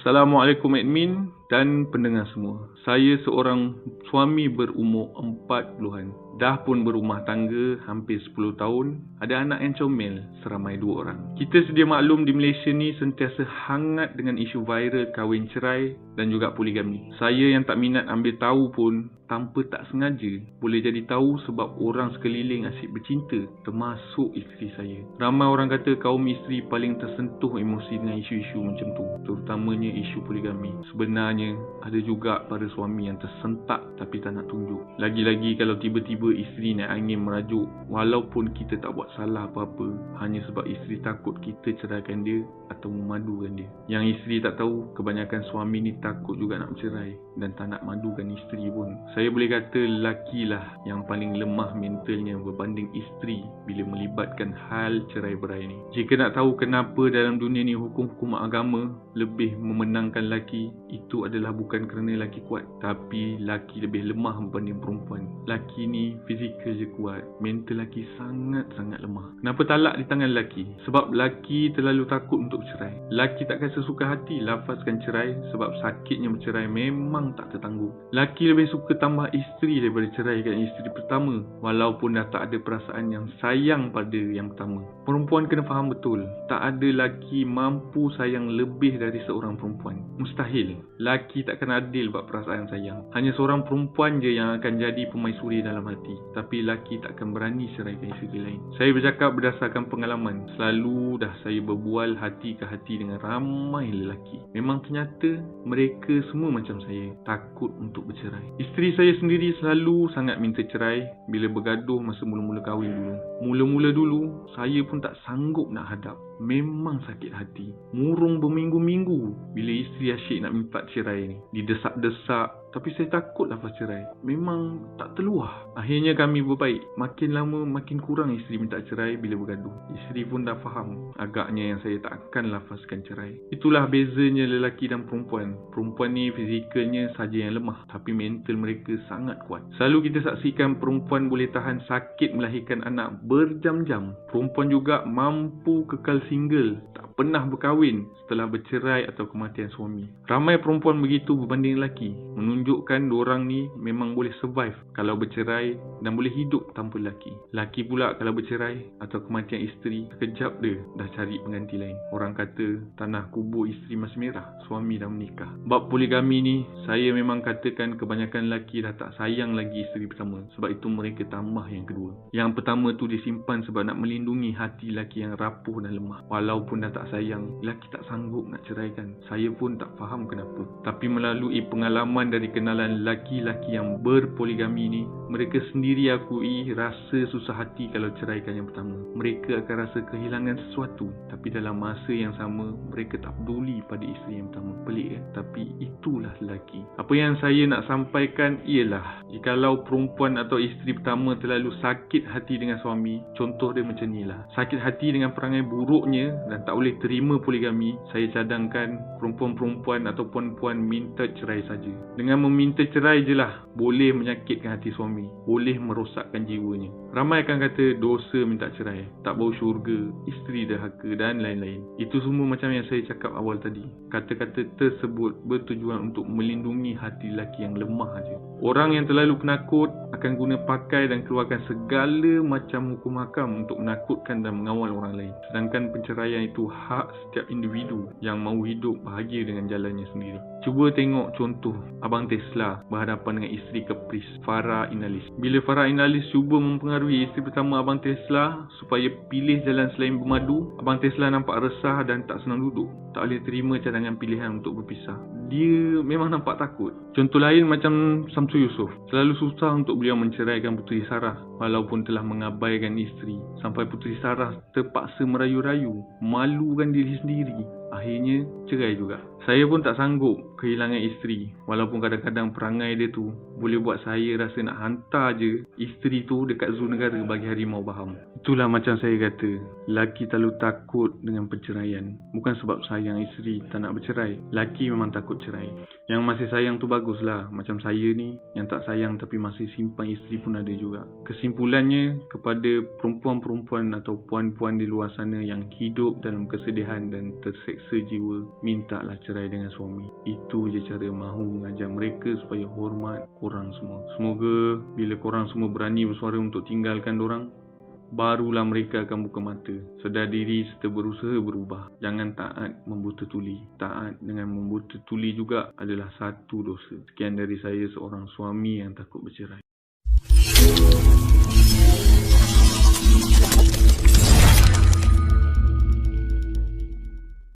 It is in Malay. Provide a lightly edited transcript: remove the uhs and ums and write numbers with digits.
Assalamualaikum admin dan pendengar semua. Saya seorang suami berumur 40-an. Dah pun berumah tangga hampir 10 tahun. Ada anak yang comel seramai 2 orang. Kita sedia maklum di Malaysia ni sentiasa hangat dengan isu viral kahwin cerai dan juga poligami. Saya yang tak minat ambil tahu pun tanpa tak sengaja boleh jadi tahu sebab orang sekeliling asyik bercinta, termasuk isteri saya. Ramai orang kata kaum isteri paling tersentuh emosi dengan isu-isu macam tu, terutamanya isu poligami. Sebenarnya ada juga para suami yang tersentak tapi tak nak tunjuk. Lagi-lagi kalau tiba-tiba isteri naik angin merajuk walaupun kita tak buat salah apa-apa, hanya sebab isteri takut kita ceraikan dia atau memadukan dia. Yang isteri tak tahu, kebanyakan suami ni takut juga nak bercerai dan tak nak madukan isteri pun. Saya boleh kata lelaki lah yang paling lemah mentalnya berbanding isteri bila melibatkan hal cerai berai ni. Jika nak tahu kenapa dalam dunia ni hukum-hukum agama lebih memenangkan lelaki, itu adalah bukan kerana lelaki kuat, tapi lelaki lebih lemah berbanding perempuan. Lelaki ni fizikal je kuat, mental lelaki sangat-sangat lemah. Kenapa talak di tangan lelaki? Sebab lelaki terlalu takut untuk bercerai. Lelaki takkan sesuka hati lafazkan cerai sebab sakitnya bercerai memang tak tertanggung. Lelaki lebih suka tambah isteri daripada ceraikan isteri pertama, walaupun dah tak ada perasaan yang sayang pada yang pertama. Perempuan kena faham betul, tak ada lelaki mampu sayang lebih dari seorang perempuan. Mustahil. Lelaki takkan adil buat perasaan sayang. Hanya seorang perempuan je yang akan jadi permaisuri dalam hati, tapi lelaki takkan berani ceraikan isteri lain. Saya bercakap berdasarkan pengalaman. Selalu dah saya berbual hati ke hati dengan ramai lelaki. Memang ternyata mereka semua macam saya, takut untuk bercerai. Isteri saya sendiri selalu sangat minta cerai bila bergaduh masa mula-mula kahwin dulu. Mula-mula dulu, saya pun tak sanggup nak hadap. Memang sakit hati. Murung berminggu-minggu bila isteri asyik nak minta cerai ni. Didesak-desak, tapi saya takut lafaz cerai. Memang tak terluah. Akhirnya kami berbaik. Makin lama makin kurang isteri minta cerai bila bergaduh. Isteri pun dah faham agaknya yang saya tak akan lafazkan cerai. Itulah bezanya lelaki dan perempuan. Perempuan ni fizikalnya saja yang lemah, tapi mental mereka sangat kuat. Selalu kita saksikan perempuan boleh tahan sakit melahirkan anak berjam-jam. Perempuan juga mampu kekal single, tak pernah berkahwin setelah bercerai atau kematian suami. Ramai perempuan begitu berbanding lelaki, menunjukkan diorang ni memang boleh survive kalau bercerai dan boleh hidup tanpa lelaki. Lelaki pula kalau bercerai atau kematian isteri, sekejap dia dah cari pengganti lain. Orang kata tanah kubur isteri masih merah, suami dah menikah. Bab poligami ni, saya memang katakan kebanyakan lelaki dah tak sayang lagi isteri pertama, sebab itu mereka tambah yang kedua. Yang pertama tu disimpan sebab nak melindungi hati lelaki yang rapuh dan lemah. Walaupun dah tak sayang, lelaki tak sanggup nak ceraikan. Saya pun tak faham kenapa. Tapi melalui pengalaman dari kenalan lelaki-lelaki yang berpoligami ni, mereka sendiri akui rasa susah hati kalau ceraikan yang pertama. Mereka akan rasa kehilangan sesuatu, tapi dalam masa yang sama mereka tak peduli pada isteri yang pertama. Pelik kan? Tapi itulah lelaki. Apa yang saya nak sampaikan ialah, jikalau perempuan atau isteri pertama terlalu sakit hati dengan suami, contoh dia macam ni lah, sakit hati dengan perangai buruknya dan tak boleh terima poligami, saya cadangkan perempuan-perempuan atau puan-puan minta cerai saja. Dengan meminta cerai je lah boleh menyakitkan hati suami, boleh merosakkan jiwanya. Ramai akan kata dosa minta cerai, tak bau syurga, isteri derhaka dan lain-lain. Itu semua macam yang saya cakap awal tadi. Kata-kata tersebut bertujuan untuk melindungi hati lelaki yang lemah aja. Orang yang terlalu penakut akan guna pakai dan keluarkan segala macam hukum hakam untuk menakutkan dan mengawal orang lain. Sedangkan penceraian itu hak setiap individu yang mahu hidup bahagia dengan jalannya sendiri. Cuba tengok contoh Abang Tesla berhadapan dengan isteri kapris Farah Inalis. Bila Farah Inalis cuba mempengaruhi isteri pertama Abang Tesla supaya pilih jalan selain bermadu, Abang Tesla nampak resah dan tak senang duduk. Tak boleh terima cadangan pilihan untuk berpisah. Dia memang nampak takut. Contoh lain macam Samsul Yusof. Selalu susah untuk beliau menceraikan Puteri Sarah walaupun telah mengabaikan isteri. Sampai Puteri Sarah terpaksa merayu-rayu, malukan diri sendiri. Akhirnya cerai juga. Saya pun tak sanggup kehilangan isteri, walaupun kadang-kadang perangai dia tu boleh buat saya rasa nak hantar je isteri tu dekat zoo negara bagi harimau Baham. Itulah macam saya kata, lelaki terlalu takut dengan perceraian. Bukan sebab sayang isteri tak nak bercerai. Lelaki memang takut cerai. Yang masih sayang tu baguslah. Macam saya ni, yang tak sayang tapi masih simpan isteri pun ada juga. Kesimpulannya, kepada perempuan-perempuan atau puan-puan di luar sana yang hidup dalam kesedihan dan terseksa seksa jiwa, mintalah cerai dengan suami. Itu je cara mahu mengajar mereka supaya hormat korang semua. Semoga bila korang semua berani bersuara untuk tinggalkan dorang, barulah mereka akan buka mata, sedar diri serta berusaha berubah. Jangan taat membuta tuli. Taat dengan membuta tuli juga adalah satu dosa. Sekian dari saya, seorang suami yang takut bercerai.